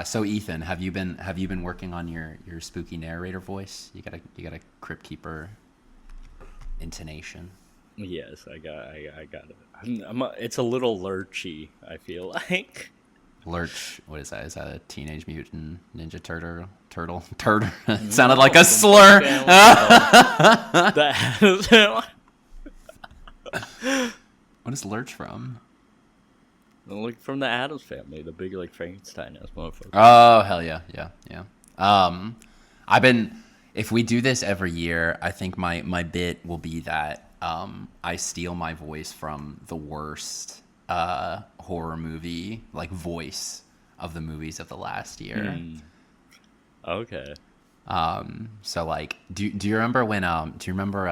So Ethan, have you been working on your spooky narrator voice? You got a crypt keeper intonation. Yes, I got it. It's a little lurchy, I feel like. Lurch, what is that? Is that a Teenage Mutant Ninja Turtle? It sounded like No, a from the slur. family of the What is Lurch from? like from the Addams family, the big like Frankenstein ass motherfucker. Oh hell yeah, yeah, yeah. Um, I've been. If we do this every year, I think my bit will be that I steal my voice from the worst horror movie like voice of the movies of the last year. Hmm. Okay. So like, do you remember when do you remember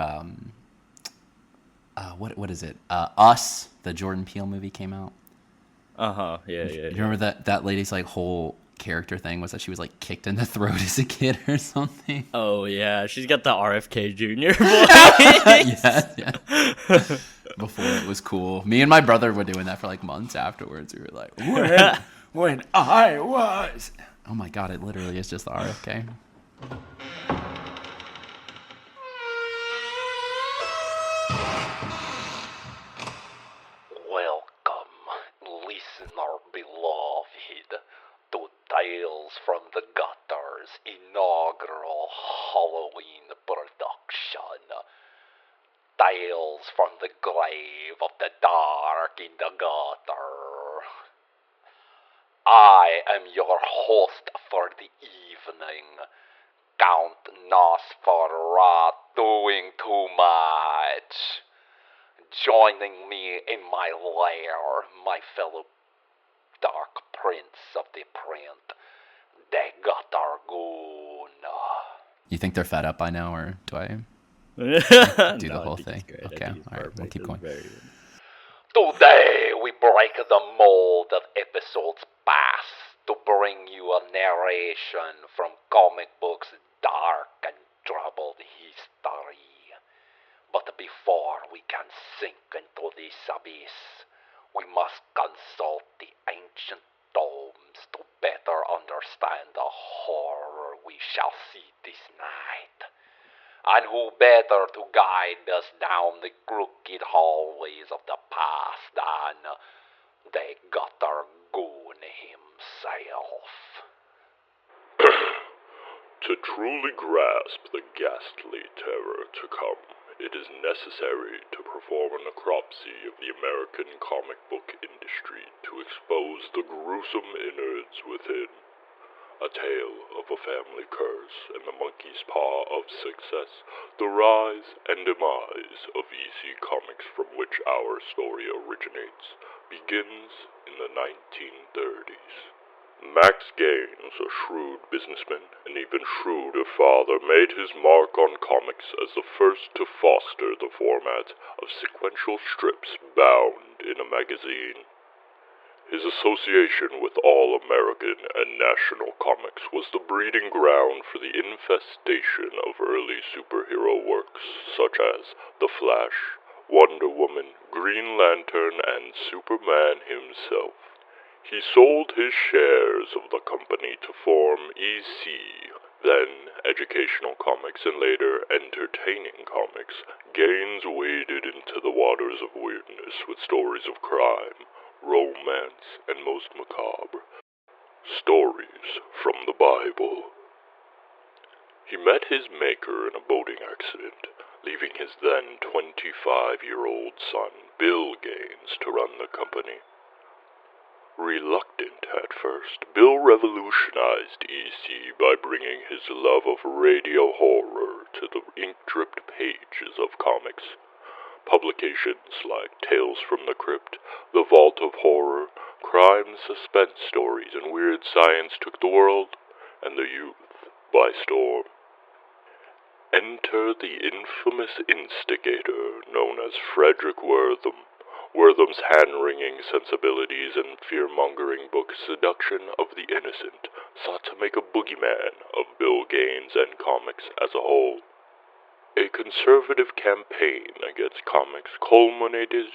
what is it? Us, the Jordan Peele movie came out. Uh huh. Yeah, Do yeah, you yeah. remember that lady's like whole character thing was that she was like kicked in the throat as a kid or something? Oh yeah, she's got the RFK Jr. voice. Yeah, yeah. Before it was cool. Me and my brother were doing that for like months afterwards. We were like, when I was. Oh my god, it literally is just the RFK. Welcome, listener beloved, to Tales from the Gutter's inaugural Halloween production. Tales from the grave of the dark in the gutter. I am your host for the evening, Count Nosferatu doing too much. Joining me in my lair, my fellow Dark Prince of the Print, the Goon. You think they're fed up by now, or do I No, do the I whole think thing? it's great. I Okay, think it's all right, we'll perfect. keep It's going. very good. Today we break the mold of episodes past to bring you a narration from comic books' dark and troubled history. But before we can sink into this abyss, we must consult the ancient tomes to better understand the horror we shall see this night. And who better to guide us down the crooked hallways of the past than the Gutter Goon himself? To truly grasp the ghastly terror to come, it is necessary to perform a necropsy of the American comic book industry to expose the gruesome innards within. A tale of a family curse and the monkey's paw of success, the rise and demise of EC Comics, from which our story originates, begins in the 1930s. Max Gaines, a shrewd businessman and even shrewder father, made his mark on comics as the first to foster the format of sequential strips bound in a magazine. His association with all American and national comics was the breeding ground for the infestation of early superhero works such as The Flash, Wonder Woman, Green Lantern, and Superman himself. He sold his shares of the company to form EC, then Educational Comics, and later Entertaining Comics. Gaines waded into the waters of weirdness with stories of crime, romance, and most macabre, stories from the Bible. He met his maker in a boating accident, leaving his then 25-year-old son, Bill Gaines, to run the company. Reluctant at first, Bill revolutionized EC by bringing his love of radio horror to the ink-dripped pages of comics. Publications like Tales from the Crypt, The Vault of Horror, crime suspense stories, and weird science took the world and the youth by storm. Enter the infamous instigator known as Frederick Wortham. Wortham's hand-wringing sensibilities and fear-mongering book Seduction of the Innocent sought to make a boogeyman of Bill Gaines and comics as a whole. A conservative campaign against comics culminated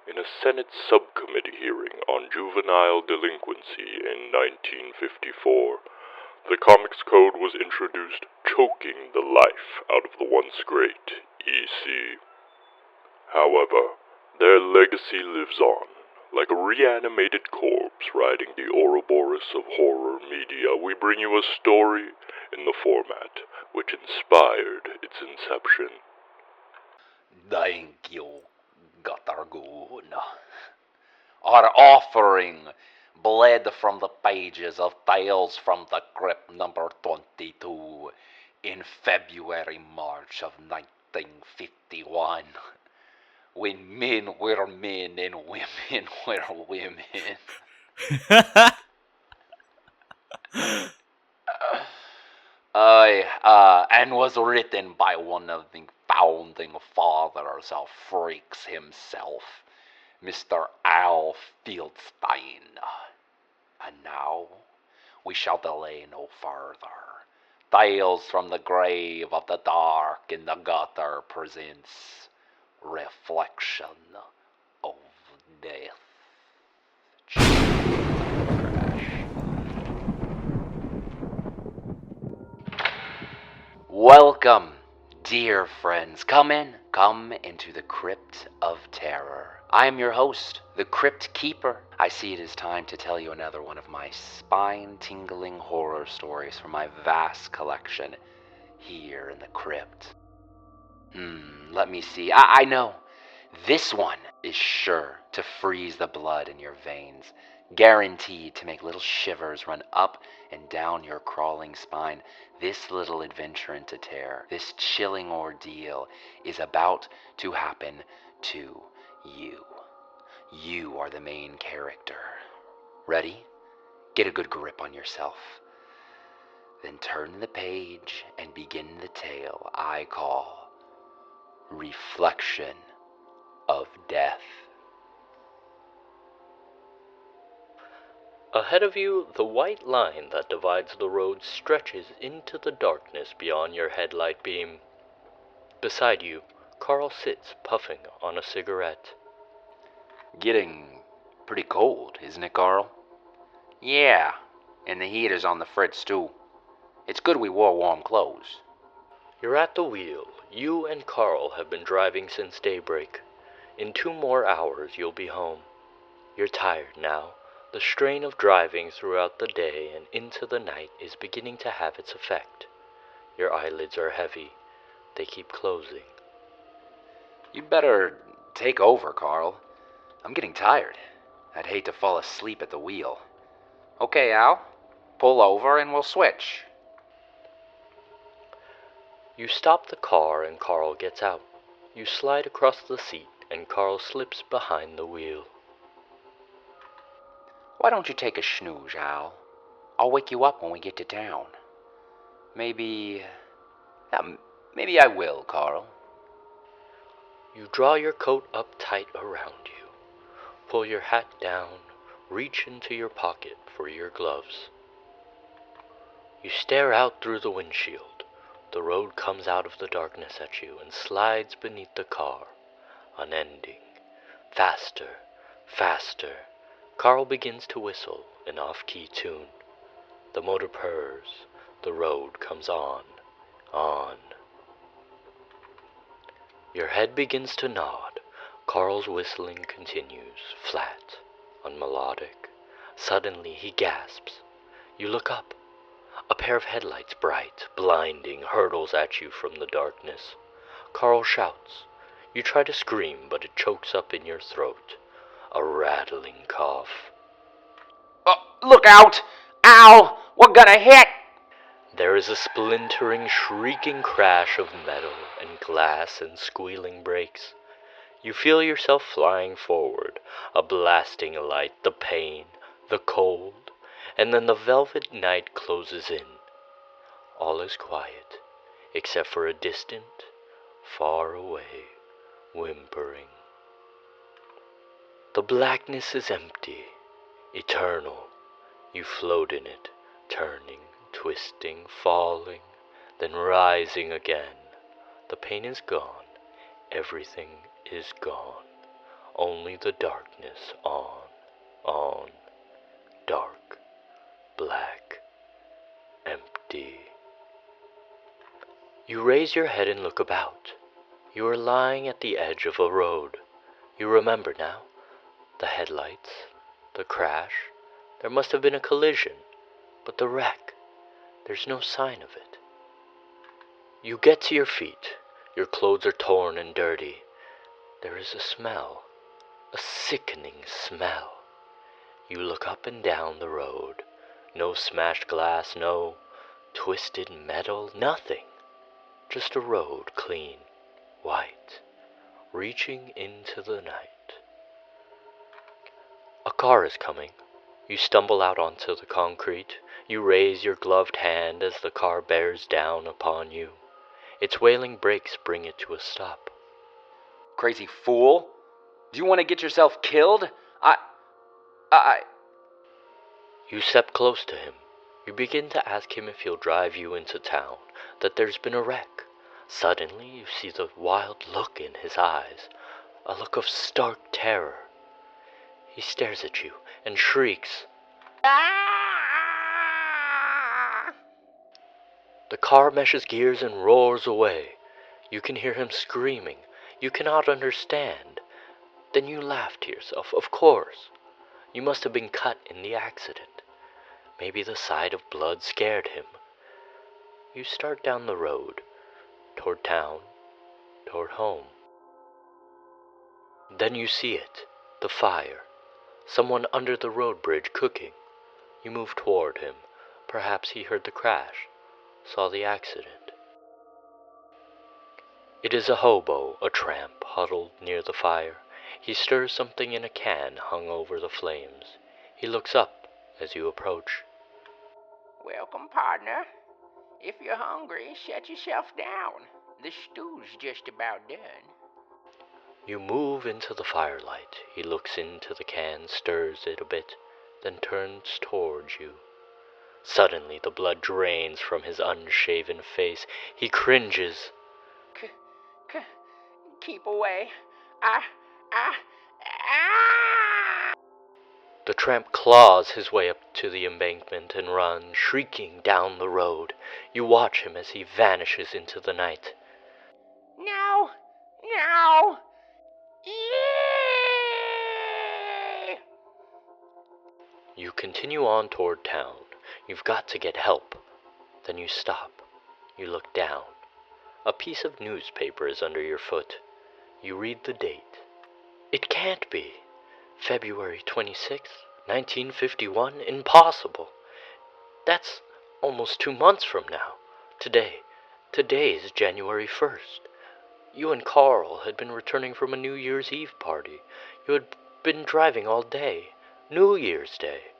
In a Senate subcommittee hearing on juvenile delinquency in 1954, the Comics Code was introduced, choking the life out of the once great EC. However, their legacy lives on. Like a reanimated corpse riding the Ouroboros of horror media, we bring you a story in the format which inspired its inception. Thank you, Guttergoon. Our offering bled from the pages of Tales from the Crypt number 22 in February-March of 1951, when men were men and women were women. And was written by one of the founding fathers of freaks himself, Mr. Al Fieldstein. And now, we shall delay no further. Tales from the Grave of the Dark in the Gutter presents Reflection of Death. Welcome, dear friends. Come into the Crypt of Terror. I am your host, the Crypt Keeper. I see it is time to tell you another one of my spine-tingling horror stories from my vast collection here in the crypt. Let me see. I know. This one is sure to freeze the blood in your veins, guaranteed to make little shivers run up and down your crawling spine. This little adventure into terror, this chilling ordeal, is about to happen to you. You are the main character. Ready? Get a good grip on yourself. Then turn the page and begin the tale I call Reflection of Death. Ahead of you, the white line that divides the road stretches into the darkness beyond your headlight beam. Beside you, Carl sits puffing on a cigarette. Getting pretty cold, isn't it, Carl? Yeah, and the heater's on the fritz, too. It's good we wore warm clothes. You're at the wheel. You and Carl have been driving since daybreak. In 2 more hours, you'll be home. You're tired now. The strain of driving throughout the day and into the night is beginning to have its effect. Your eyelids are heavy. They keep closing. You'd better take over, Carl. I'm getting tired. I'd hate to fall asleep at the wheel. Okay, Al. Pull over and we'll switch. You stop the car and Carl gets out. You slide across the seat and Carl slips behind the wheel. Why don't you take a snooze, Al? I'll wake you up when we get to town. Maybe I will, Carl. You draw your coat up tight around you. Pull your hat down. Reach into your pocket for your gloves. You stare out through the windshield. The road comes out of the darkness at you and slides beneath the car, unending. Faster, faster. Carl begins to whistle an off-key tune. The motor purrs. The road comes on. Your head begins to nod. Carl's whistling continues, flat, unmelodic. Suddenly he gasps. You look up. A pair of headlights, bright, blinding, hurtles at you from the darkness. Carl shouts. You try to scream, but it chokes up in your throat. A rattling cough. Look out! Al! We're gonna hit! There is a splintering, shrieking crash of metal and glass and squealing brakes. You feel yourself flying forward, a blasting light, the pain, the cold, and then the velvet night closes in. All is quiet, except for a distant, far away, whimpering. The blackness is empty, eternal. You float in it, turning, twisting, falling, then rising again. The pain is gone. Everything is gone. only the darkness on, dark, black, empty. You raise your head and look about. You are lying at the edge of a road. You remember now. The headlights, the crash. There must have been a collision, but the wreck, there's no sign of it. You get to your feet. Your clothes are torn and dirty. There is a smell, a sickening smell. You look up and down the road. No smashed glass, no twisted metal, nothing. Just a road, clean, white, reaching into the night. A car is coming. You stumble out onto the concrete. You raise your gloved hand as the car bears down upon you. Its wailing brakes bring it to a stop. Crazy fool! Do you want to get yourself killed? You step close to him. You begin to ask him if he'll drive you into town, that there's been a wreck. Suddenly you see the wild look in his eyes, a look of stark terror. He stares at you and shrieks. The car meshes gears and roars away. You can hear him screaming. You cannot understand. Then you laugh to yourself. Of course. You must have been cut in the accident. Maybe the sight of blood scared him. You start down the road, toward town, toward home. Then you see it, the fire. Someone under the road bridge cooking. You move toward him. Perhaps he heard the crash, saw the accident. It is a hobo, a tramp, huddled near the fire. He stirs something in a can hung over the flames. He looks up as you approach. Welcome, partner. If you're hungry, set yourself down. The stew's just about done. You move into the firelight. He looks into the can, stirs it a bit, then turns towards you. Suddenly the blood drains from his unshaven face. He cringes. Keep away. The tramp claws his way up to the embankment and runs, shrieking down the road. You watch him as he vanishes into the night. No! Yay! You continue on toward town. You've got to get help. Then you stop. You look down. A piece of newspaper is under your foot. You read the date. It can't be. February 26th, 1951? Impossible. That's almost 2 months from now. Today is January 1st. You and Carl had been returning from a New Year's Eve party. You had been driving all day. New Year's Day.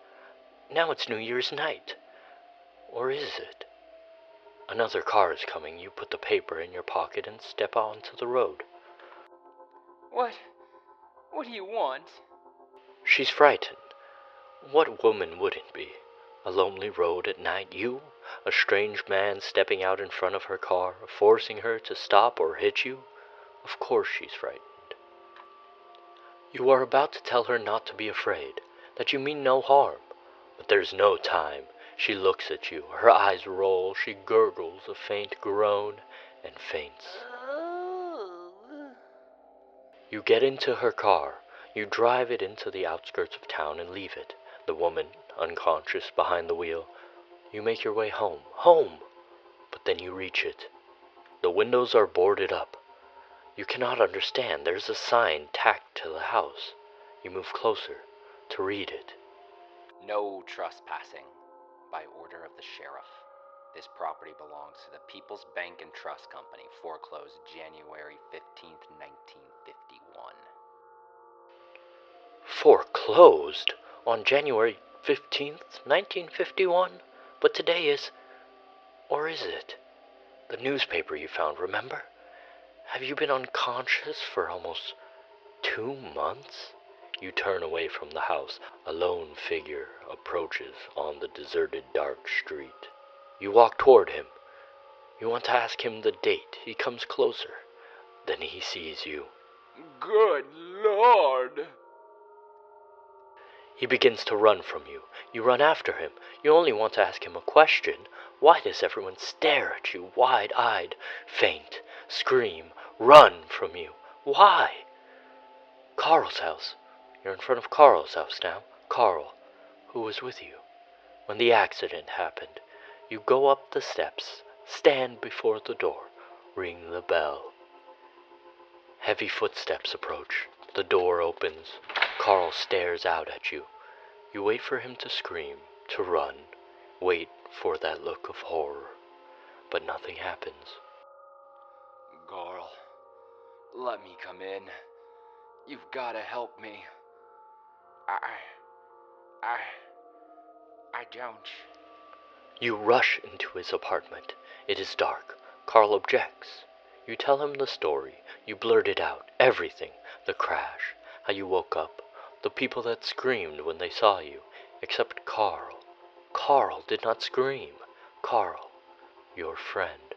Now it's New Year's night. Or is it? Another car is coming. You put the paper in your pocket and step onto the road. What do you want? She's frightened. What woman wouldn't be? A lonely road at night. You, a strange man stepping out in front of her car, forcing her to stop or hit you. Of course she's frightened. You are about to tell her not to be afraid, that you mean no harm. But there's no time. She looks at you. Her eyes roll. She gurgles a faint groan and faints. You get into her car. You drive it into the outskirts of town and leave it, the woman unconscious behind the wheel. You make your way home. Home! But then you reach it. The windows are boarded up. You cannot understand. There's a sign tacked to the house. You move closer to read it. No trespassing by order of the sheriff. This property belongs to the People's Bank and Trust Company, foreclosed January 15th, 1951. Foreclosed on January 15th, 1951? But today is... Or is it? The newspaper you found, remember? Have you been unconscious for almost 2 months? You turn away from the house. A lone figure approaches on the deserted dark street. You walk toward him. You want to ask him the date. He comes closer. Then he sees you. Good Lord! He begins to run from you. You run after him. You only want to ask him a question. Why does everyone stare at you, wide-eyed, faint, scream, run from you? Why? Carl's house. You're in front of Carl's house now. Carl, who was with you when the accident happened. You go up the steps, stand before the door, ring the bell. Heavy footsteps approach. The door opens. Carl stares out at you. You wait for him to scream, to run, wait for that look of horror. But nothing happens. Carl, let me come in. You've gotta help me. I don't. You rush into his apartment. It is dark. Carl objects. You tell him the story. You blurt it out. Everything. The crash. How you woke up. The people that screamed when they saw you. Except Carl. Carl did not scream. Carl, your friend.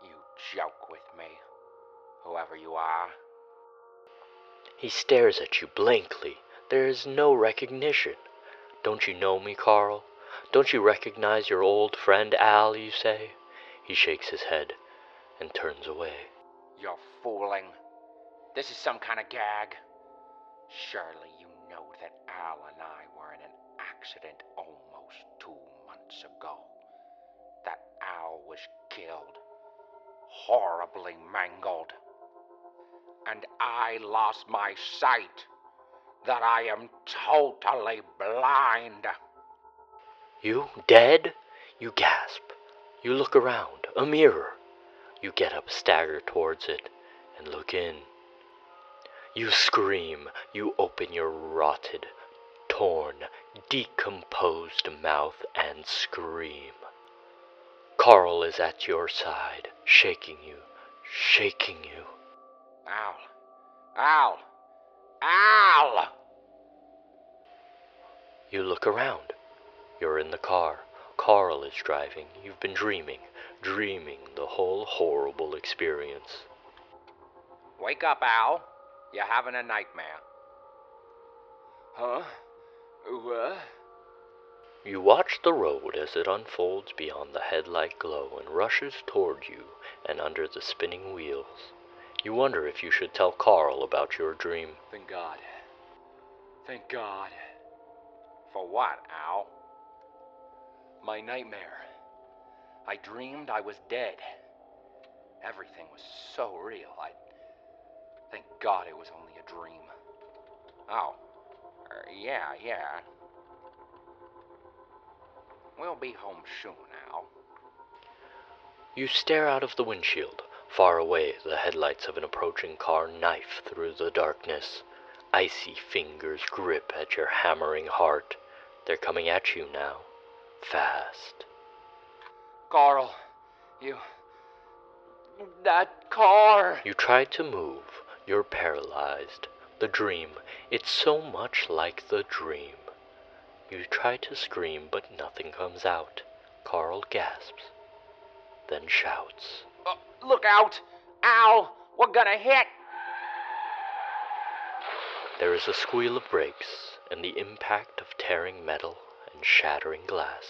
You joke with me, whoever you are. He stares at you blankly. There is no recognition. Don't you know me, Carl? Don't you recognize your old friend Al, you say? He shakes his head and turns away. You're fooling. This is some kind of gag. Surely you know that Al and I were in an accident almost 2 months ago. That Al was killed, horribly mangled. And I lost my sight. That I am totally blind. You dead? You gasp. You look around. A mirror. You get up, stagger towards it, and look in. You scream. You open your rotted, torn, decomposed mouth and scream. Carl is at your side, shaking you, shaking you. Al! Al! Al! You look around. You're in the car. Carl is driving. You've been dreaming the whole horrible experience. Wake up, Al. You're having a nightmare. Huh? What? You watch the road as it unfolds beyond the headlight glow and rushes toward you and under the spinning wheels. You wonder if you should tell Carl about your dream. Thank God. Thank God. For what, Al? My nightmare. I dreamed I was dead. Everything was so real. Thank God it was only a dream. Oh. Yeah. We'll be home soon, Al. You stare out of the windshield. Far away, the headlights of an approaching car knife through the darkness. Icy fingers grip at your hammering heart. They're coming at you now. Fast. Carl, that car! You try to move. You're paralyzed. The dream. It's so much like the dream. You try to scream, but nothing comes out. Carl gasps, then shouts. Look out! Al! We're gonna hit! There is a squeal of brakes and the impact of tearing metal and shattering glass.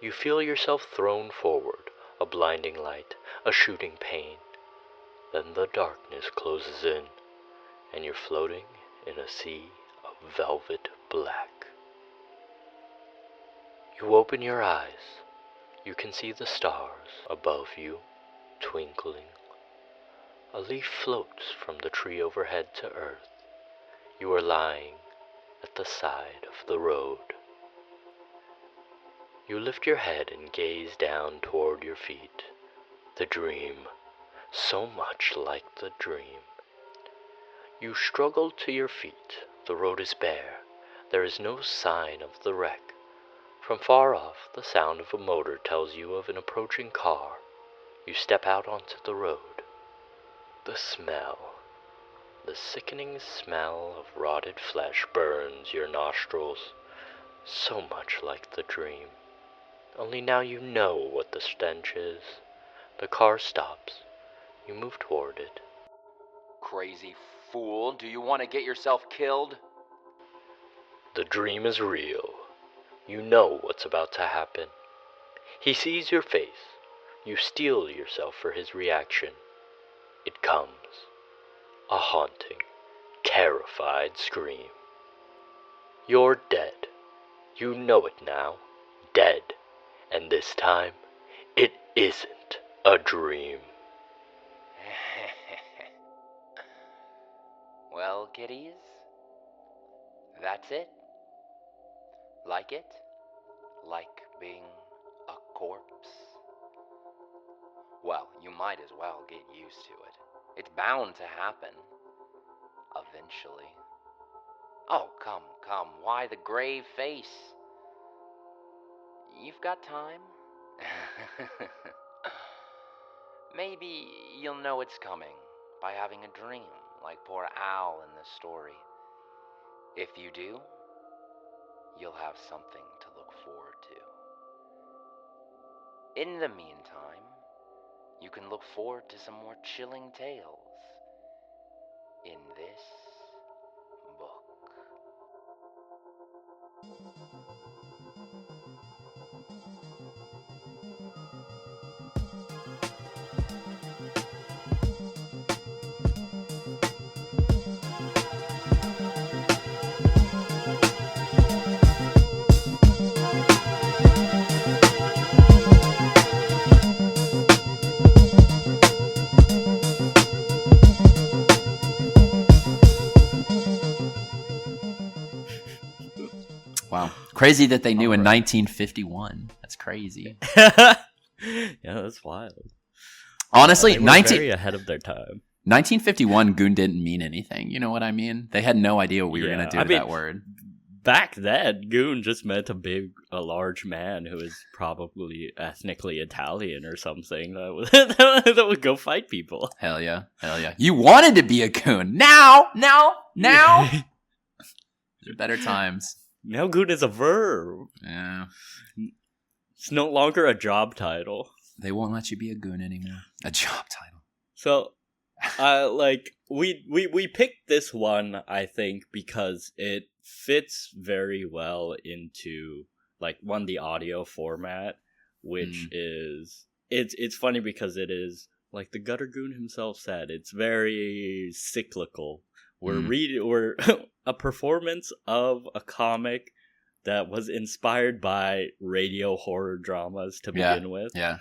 You feel yourself thrown forward, a blinding light, a shooting pain. Then the darkness closes in, and you're floating in a sea of velvet black. You open your eyes. You can see the stars above you, twinkling. A leaf floats from the tree overhead to earth. You are lying at the side of the road. You lift your head and gaze down toward your feet. The dream, so much like the dream. You struggle to your feet. The road is bare. There is no sign of the wreck. From far off, the sound of a motor tells you of an approaching car. You step out onto the road. The smell, the sickening smell of rotted flesh burns your nostrils, so much like the dream. Only now you know what the stench is. The car stops. You move toward it. crazy fool. Do you want to get yourself killed? The dream is real. You know what's about to happen. He sees your face. You steel yourself for his reaction. It comes. A haunting, terrified scream. You're dead. You know it now. Dead. And this time, it isn't a dream. Well, kiddies, that's it. Like it? Like being a corpse? Well, you might as well get used to it. It's bound to happen. Eventually. Oh, come. Why the grave face? You've got time. Maybe you'll know it's coming by having a dream, like poor Al in the story. If you do, you'll have something to look forward to. In the meantime, you can look forward to some more chilling tales in this book. Wow. Crazy that they knew in 1951. That's crazy. Yeah, that's wild. Honestly, They were very ahead of their time. 1951 goon didn't mean anything. You know what I mean? They had no idea what we were Yeah, going to do I with mean, that word. Back then, goon just meant a large man who is probably ethnically Italian or something that would go fight people. Hell yeah. You wanted to be a goon. Now. These are better times. Now goon is a verb. Yeah. It's no longer a job title. They won't let you be a goon anymore. A job title. So, we picked this one, I think, because it fits very well into the audio format, which is it's funny because it is like the Gutter Goon himself said. It's very cyclical. We're a performance of a comic that was inspired by radio horror dramas to begin with. Yeah.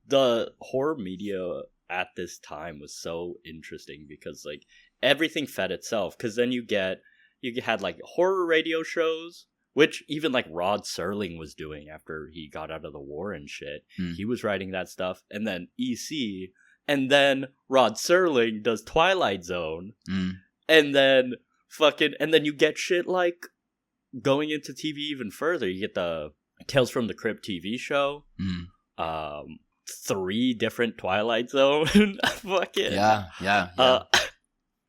The horror media at this time was so interesting because everything fed itself. Because then you had horror radio shows, which even Rod Serling was doing after he got out of the war and shit. He was writing that stuff, and then EC, and then Rod Serling does Twilight Zone, and then you get shit going into TV even further. You get the Tales from the Crypt TV show. 3 different Twilight Zone. Yeah.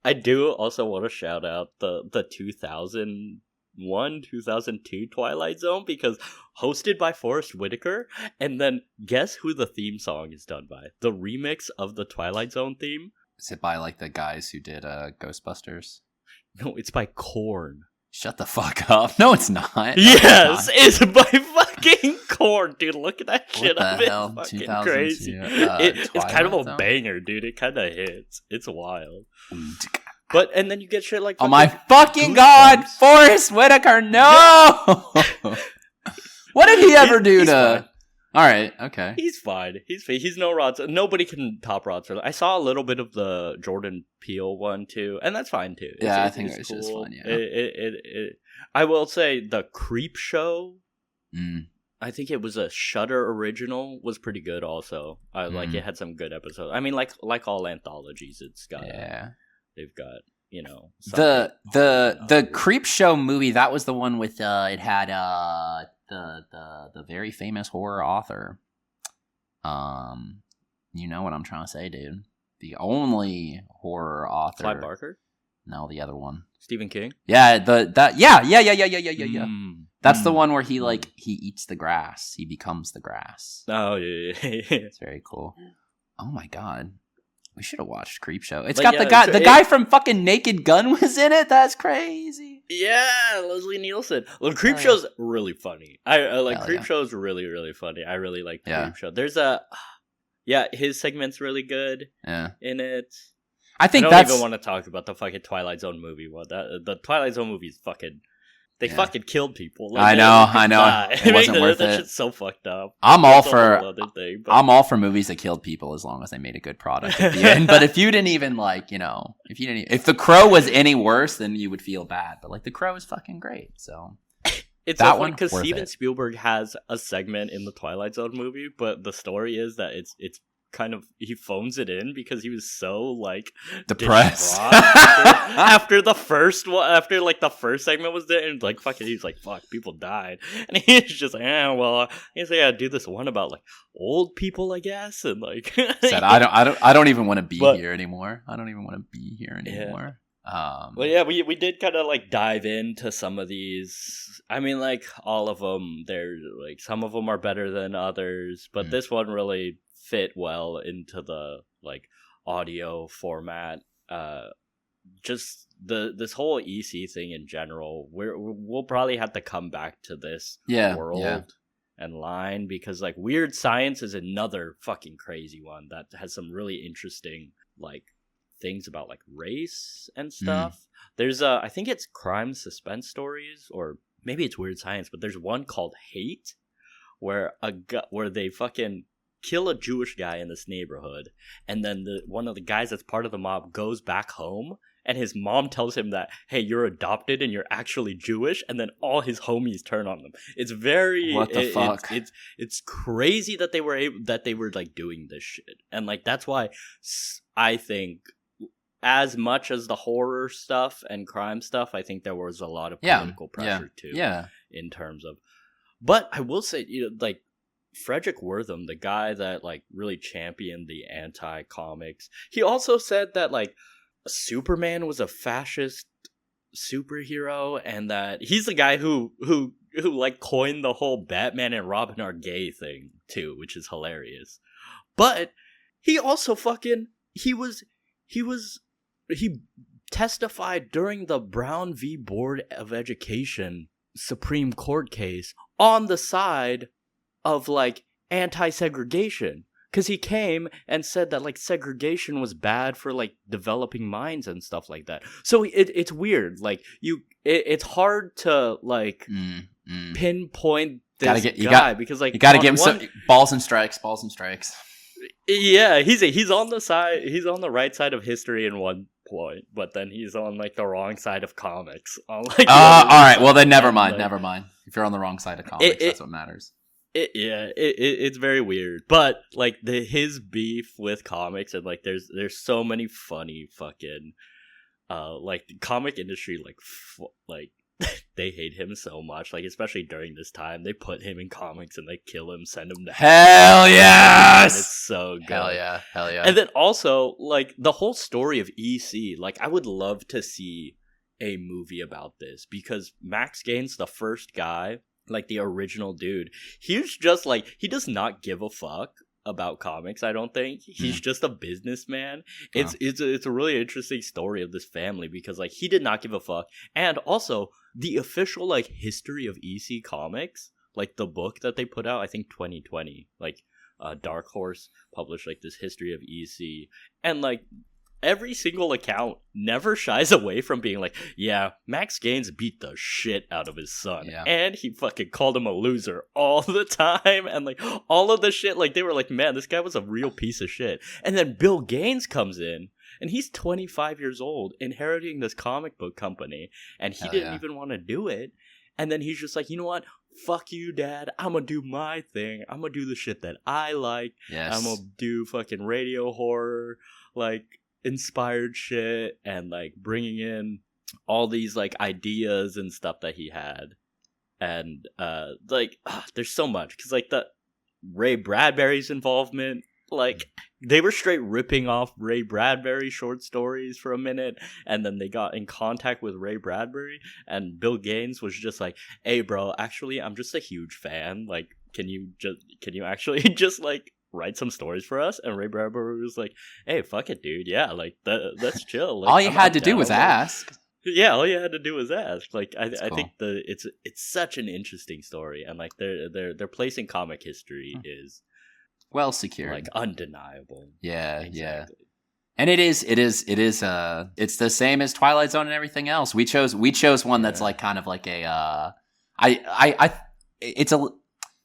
I do also want to shout out the 2001, 2002 Twilight Zone because hosted by Forrest Whitaker, and then guess who the theme song is done by? The remix of the Twilight Zone theme? Is it by the guys who did Ghostbusters? No, it's by Korn. Shut the fuck up. No, it's not. Yes, it's by fucking Korn, dude. Look at that shit. What the hell? It's fucking crazy. It's kind of a banger, dude. It kind of hits. It's wild. And then you get shit like... Oh my fucking god! Forrest Whitaker, no! What did he ever do to... Fine. Alright, okay. He's fine. He's no Rod. Nobody can top Rod. I saw a little bit of the Jordan Peele one too, and that's fine too. I think it's just fun, yeah. I will say the Creep Show, I think it was a Shudder original, was pretty good also. It had some good episodes. I mean, like all anthologies, it's got... Yeah. They've got, the Creep Show movie, that was the one with, it had, the very famous horror author. You know what I'm trying to say, dude. The only horror author. Clive Barker? No, the other one. Stephen King? Yeah, yeah. That's the one where he eats the grass. He becomes the grass. Oh, yeah. It's very cool. Oh my god. We should have watched Creepshow. It's Like, got yeah, the guy from fucking Naked Gun was in it. That's crazy. Yeah, Leslie Nielsen. Well, yeah. Creepshow's really funny. I like Hell yeah. Creepshow's really, really funny. I really like Yeah. Creepshow. There's his segment's really good Yeah. in it. I I think don't that's even want to talk about the fucking Twilight Zone movie. What the Twilight Zone movie is fucking. They Yeah. fucking killed people. I know. It wasn't worth that it. shit's so fucked up. I'm all That's a for whole other thing, but- I'm all for movies that killed people as long as they made a good product at the end. But if you didn't even like, if The Crow was any worse, then you would feel bad. But like The Crow is fucking great. So It's that so funny one, because worth Steven it. Spielberg has a segment in the Twilight Zone movie, but the story is that it's kind of he phones it in because he was so like Depressed. distraught after the first one, after like the first segment was there, and like fucking he's like fuck, people died, and he's just like I guess I gotta do this one about like old people, I guess, and like said I don't even want to be But- here anymore. I don't even want to be here anymore. Well, yeah, we did kind of like dive into some of these. I mean, like all of them. They're like some of them are better than others, but this one really fit well into the like audio format. Just this whole EC thing in general. We'll probably have to come back to this world and line because like Weird Science is another fucking crazy one that has some really interesting like things about like race and stuff. There's I think it's crime suspense stories, or maybe it's Weird Science, but there's one called Hate where where they fucking kill a Jewish guy in this neighborhood, and then one of the guys that's part of the mob goes back home, and his mom tells him that, hey, you're adopted and you're actually Jewish, and then all his homies turn on them. It's very What the fuck? It's crazy that they were like doing this shit, and like that's why I think as much as the horror stuff and crime stuff, I think there was a lot of political pressure too. Yeah. In terms of, but I will say, like Frederick Wortham, the guy that like really championed the anti-comics, he also said that like Superman was a fascist superhero, and that he's the guy who like coined the whole Batman and Robin are gay thing too, which is hilarious. But he also fucking he testified during the Brown v. Board of Education Supreme Court case on the side of like anti-segregation, because he came and said that like segregation was bad for like developing minds and stuff like that. So it's weird, like it's hard to like pinpoint this guy because like you gotta give him some balls and strikes. Yeah, he's on the right side of history in one point, but then he's on like the wrong side of comics. On, like, all right, well then never mind. If you're on the wrong side of comics, that's what matters. It's very weird, but like his beef with comics, and like there's so many funny fucking like the comic industry like they hate him so much, like especially during this time they put him in comics and they kill him, send him to hell yes, and it's so good. hell yeah. And then also like the whole story of EC, like I would love to see a movie about this, because Max Gaines, the first guy, like the original dude, he's just like, he does not give a fuck about comics. I don't think he's just a businessman. It's a really interesting story of this family, because like he did not give a fuck. And also the official like history of EC Comics, like the book that they put out, I think 2020, like Dark Horse published like this history of EC, and like every single account never shies away from being like, yeah, Max Gaines beat the shit out of his son. Yeah. And he fucking called him a loser all the time. And like all of the shit, like they were like, man, this guy was a real piece of shit. And then Bill Gaines comes in, and he's 25 years old, inheriting this comic book company. And he didn't even want to do it. And then he's just like, you know what? Fuck you, Dad. I'm gonna do my thing. I'm gonna do the shit that I like. Yes. I'm gonna do fucking radio horror, like inspired shit, and like bringing in all these like ideas and stuff that he had. And there's so much, because like the Ray Bradbury's involvement, like they were straight ripping off Ray Bradbury short stories for a minute, and then they got in contact with Ray Bradbury, and Bill Gaines was just like, hey bro, actually I'm just a huge fan, like can you actually just like write some stories for us? And Ray Bradbury was like, hey, fuck it, dude. Yeah, like that's chill. Like, All you had to do down. was ask. Yeah, all you had to do was ask. Like, I cool. think it's such an interesting story, and like their place in comic history is well secured, like undeniable. Yeah, exactly. Yeah. And it's the same as Twilight Zone and everything else. We chose one that's like kind of like a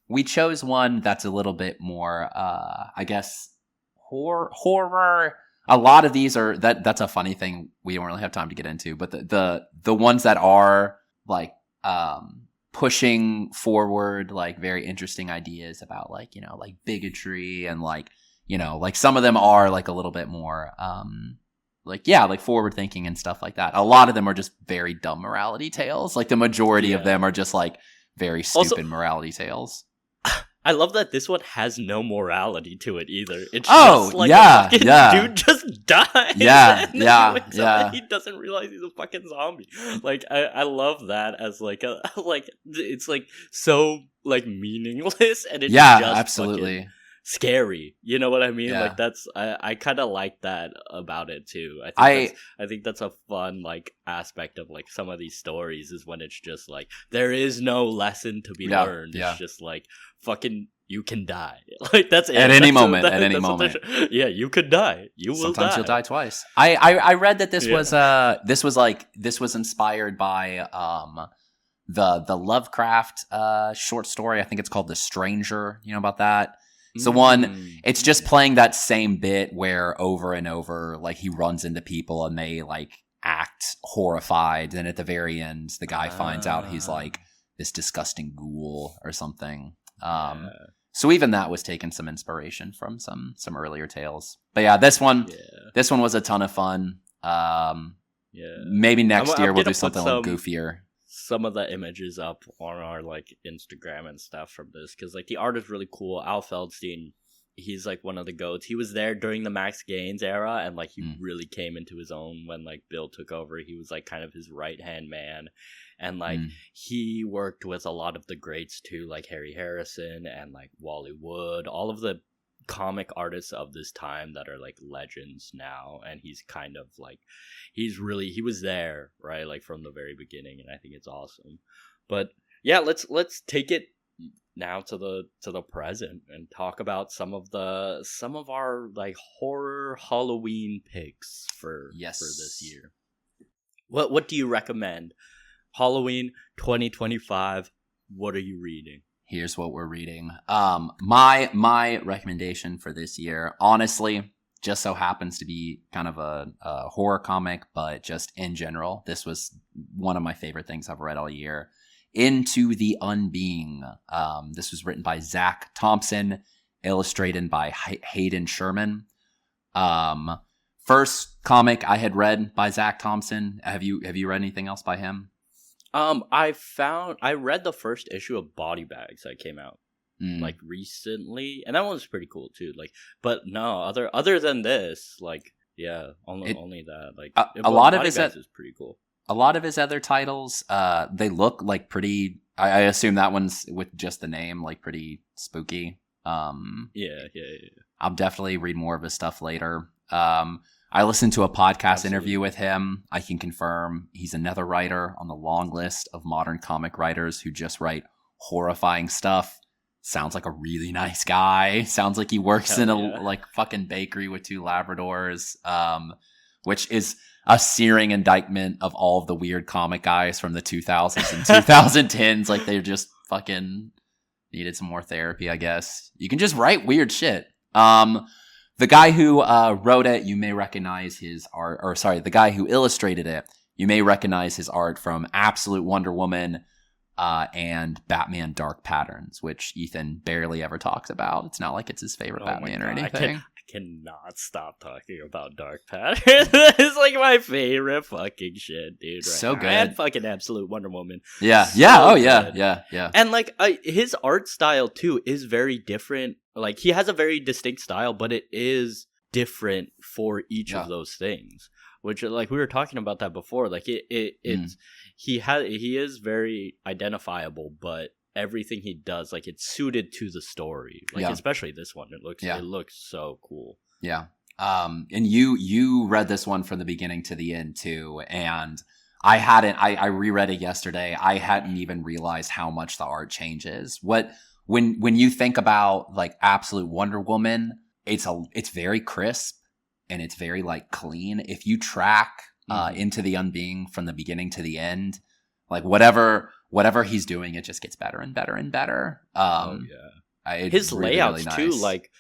we chose one that's a little bit more I guess horror. A lot of these are that's a funny thing we don't really have time to get into, but the ones that are like pushing forward like very interesting ideas about like, you know, like bigotry and like, you know, like some of them are like a little bit more like like forward thinking and stuff like that. A lot of them are just very dumb morality tales. Like the majority of them are just like very stupid morality tales. I love that this one has no morality to it either. It's just like a fucking dude just dies. Yeah. He doesn't realize he's a fucking zombie. Like I love that as like a like it's like so like meaningless and it's just absolutely scary. You know what I mean? Yeah. Like that's I kind of like that about it too. I think that's a fun like aspect of like some of these stories is when it's just like there is no lesson to be learned. It's just like fucking you can die. Like that's it. At any moment. Yeah, you could die. You will die. Sometimes you'll die twice. I read that this was inspired by the Lovecraft short story. I think it's called The Stranger. You know about that? So it's just playing that same bit where over and over, like he runs into people and they like act horrified. And at the very end, the guy finds out he's like this disgusting ghoul or something. So even that was taking some inspiration from some earlier tales. But yeah, this one was a ton of fun. Maybe next year we'll do something a little goofier. Some of the images up on our like Instagram and stuff from this because like the art is really cool. Al Feldstein, he's like one of the goats. He was there during the Max Gaines era and like he really came into his own when like Bill took over. He was like kind of his right hand man and like he worked with a lot of the greats too, like Harry Harrison and like Wally Wood, all of the comic artists of this time that are like legends now, and he's kind of like he was there, right, like from the very beginning, and I think it's awesome. But yeah, let's take it now to the present and talk about some of our like horror Halloween picks for this year. What do you recommend? Halloween 2025, what are you reading? Here's what we're reading. My recommendation for this year, honestly, just so happens to be kind of a horror comic, but just in general, this was one of my favorite things I've read all year. Into the Unbeing. This was written by Zach Thompson, illustrated by Hayden Sherman. First comic I had read by Zach Thompson. Have you read anything else by him? I read the first issue of Body Bags that came out like recently, and that one was pretty cool too. Like, but no, other than this, like, yeah, only that. Like, a lot of Body his Bags is pretty cool. A lot of his other titles, they look like pretty. I assume that one's with just the name, like pretty spooky. Yeah. I'll definitely read more of his stuff later. I listened to a podcast interview with him. I can confirm he's another writer on the long list of modern comic writers who just write horrifying stuff. Sounds like a really nice guy. Sounds like he works in a like fucking bakery with 2 Labradors, which is a searing indictment of all of the weird comic guys from the 2000s and 2010s. Like they just fucking needed some more therapy, I guess. You can just write weird shit. The guy who wrote it, you may recognize his art, or sorry, the guy who illustrated it, you may recognize his art from Absolute Wonder Woman and Batman Dark Patterns, which Ethan barely ever talks about. It's not like it's his favorite Batman or anything. I cannot stop talking about Dark Patterns. It's like my favorite fucking shit, dude. Right so now. good. And fucking Absolute Wonder Woman. Yeah. So Oh, good. Yeah. And like his art style too is very different. Like he has a very distinct style, but it is different for each of those things. Which, like we were talking about that before. Like it's he is very identifiable, but everything he does, like it's suited to the story. Like especially this one, it looks so cool. Yeah. And you read this one from the beginning to the end too, and I reread it yesterday. I hadn't even realized how much the art changes. When you think about like Absolute Wonder Woman, it's very crisp and it's very like clean. If you track Into the Unbeing from the beginning to the end, like whatever he's doing, it just gets better and better and better. His really, layouts really too, nice. like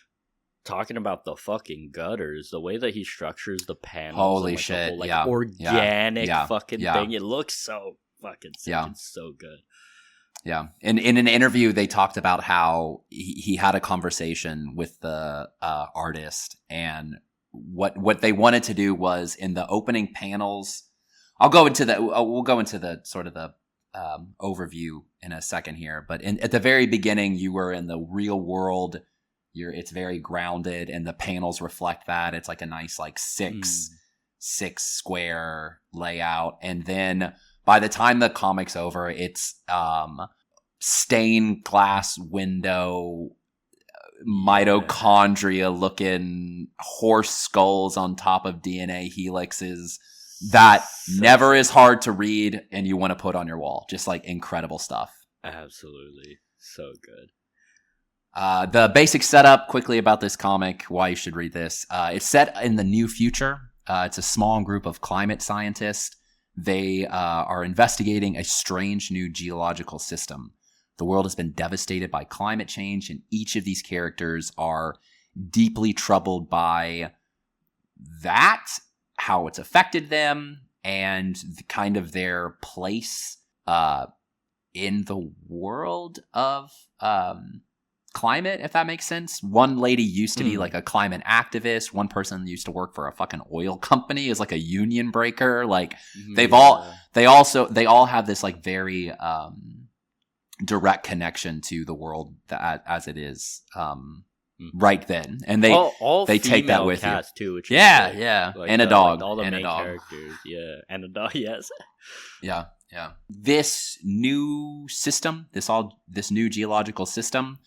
talking about the fucking gutters, the way that he structures the panels. Holy and, like, shit! the whole, organic fucking yeah. thing. It looks so fucking sick. Yeah. It's so good. Yeah. In an interview, they talked about how he had a conversation with the artist, and what they wanted to do was in the opening panels. We'll go into the sort of the overview in a second here, but at the very beginning, you were in the real world. It's very grounded, and the panels reflect that. It's like a nice like six square layout, and then by the time the comic's over, it's stained glass window, mitochondria looking horse skulls on top of DNA helixes that never is hard to read and you want to put on your wall. Just like incredible stuff. Absolutely. So good. The basic setup quickly about this comic, why you should read this. It's set in the near future. It's a small group of climate scientists. They are investigating a strange new geological system. The world has been devastated by climate change, and each of these characters are deeply troubled by that, how it's affected them, and kind of their place in the world of climate, if that makes sense. One lady used to be like a climate activist. One person used to work for a fucking oil company as like a union breaker. Like they all have this like very direct connection to the world as it is right then, and they all they take that with you too, which is like, and a dog, like all the and main a dog characters, and a dog. Yes. Yeah. This new system, this new geological system,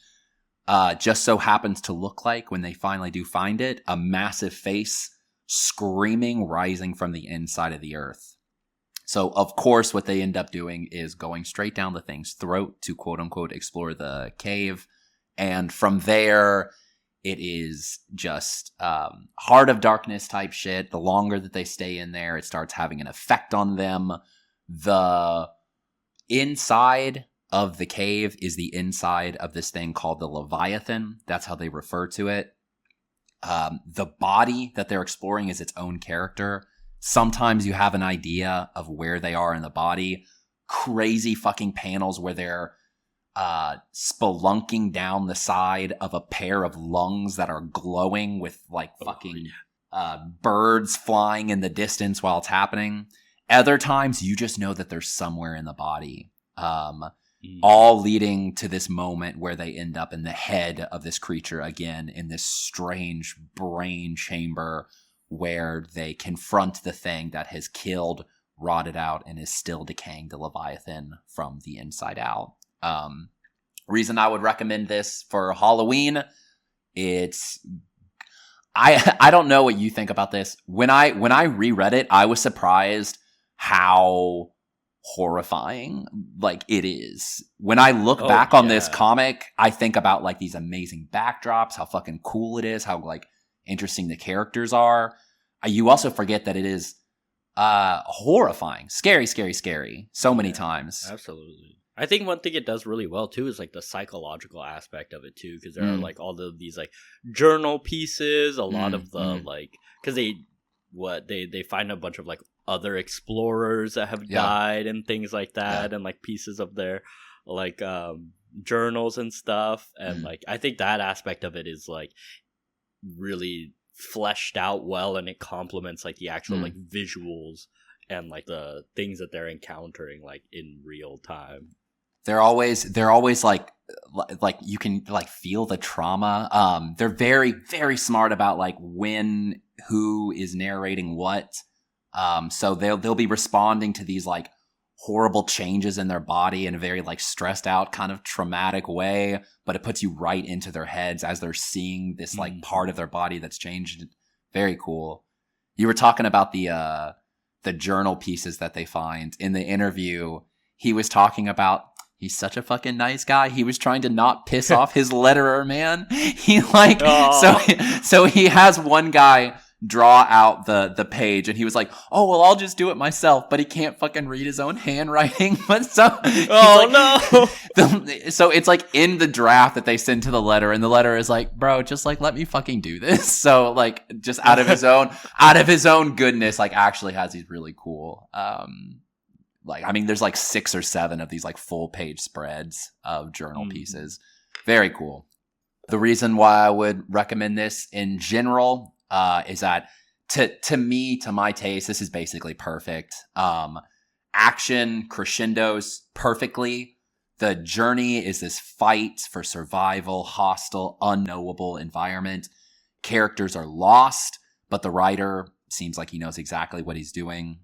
just so happens to look like, when they finally do find it, a massive face screaming rising from the inside of the earth. So, of course, what they end up doing is going straight down the thing's throat to quote-unquote explore the cave. And from there, it is just Heart of Darkness type shit. The longer that they stay in there, it starts having an effect on them. The inside of the cave is the inside of this thing called the Leviathan. That's how they refer to it. The body that they're exploring is its own character. Sometimes you have an idea of where they are in the body. Crazy fucking panels where they're spelunking down the side of a pair of lungs that are glowing with like fucking birds flying in the distance while it's happening. Other times you just know that they're somewhere in the body. All leading to this moment where they end up in the head of this creature again, in this strange brain chamber where they confront the thing that has killed, rotted out, and is still decaying the Leviathan from the inside out. Reason I would recommend this for Halloween, I don't know what you think about this. When I reread it, I was surprised how horrifying like it is. When I look back on this comic, I think about like these amazing backdrops, how fucking cool it is, how like interesting the characters are. You also forget that it is horrifying, scary so many times. Absolutely. I think one thing it does really well too is like the psychological aspect of it too, because there are like all of these like journal pieces, a lot of the like, because they find a bunch of like other explorers that have died and things like that, and like pieces of their like journals and stuff, and like I think that aspect of it is like really fleshed out well, and it complements like the actual like visuals and like the things that they're encountering like in real time. They're always like you can like feel the trauma. They're very, very smart about like when, who is narrating what. So they'll be responding to these like horrible changes in their body in a very like stressed out kind of traumatic way, but it puts you right into their heads as they're seeing this like part of their body that's changed. Very cool. You were talking about the journal pieces that they find in the interview. He was talking about he's such a fucking nice guy. He was trying to not piss off his letterer, man. He like so he has one guy draw out the page, and he was like, "Oh well, I'll just do it myself." But he can't fucking read his own handwriting. But so so it's like in the draft that they send to the letter, and the letter is like, "Bro, just like let me fucking do this." So like just out of his own goodness, like actually has these really cool like, I mean, there's like 6 or 7 of these like full page spreads of journal pieces. Very cool. The reason why I would recommend this in general is that to me, to my taste, this is basically perfect. Action crescendos perfectly. The journey is this fight for survival, hostile, unknowable environment. Characters are lost, but the writer seems like he knows exactly what he's doing.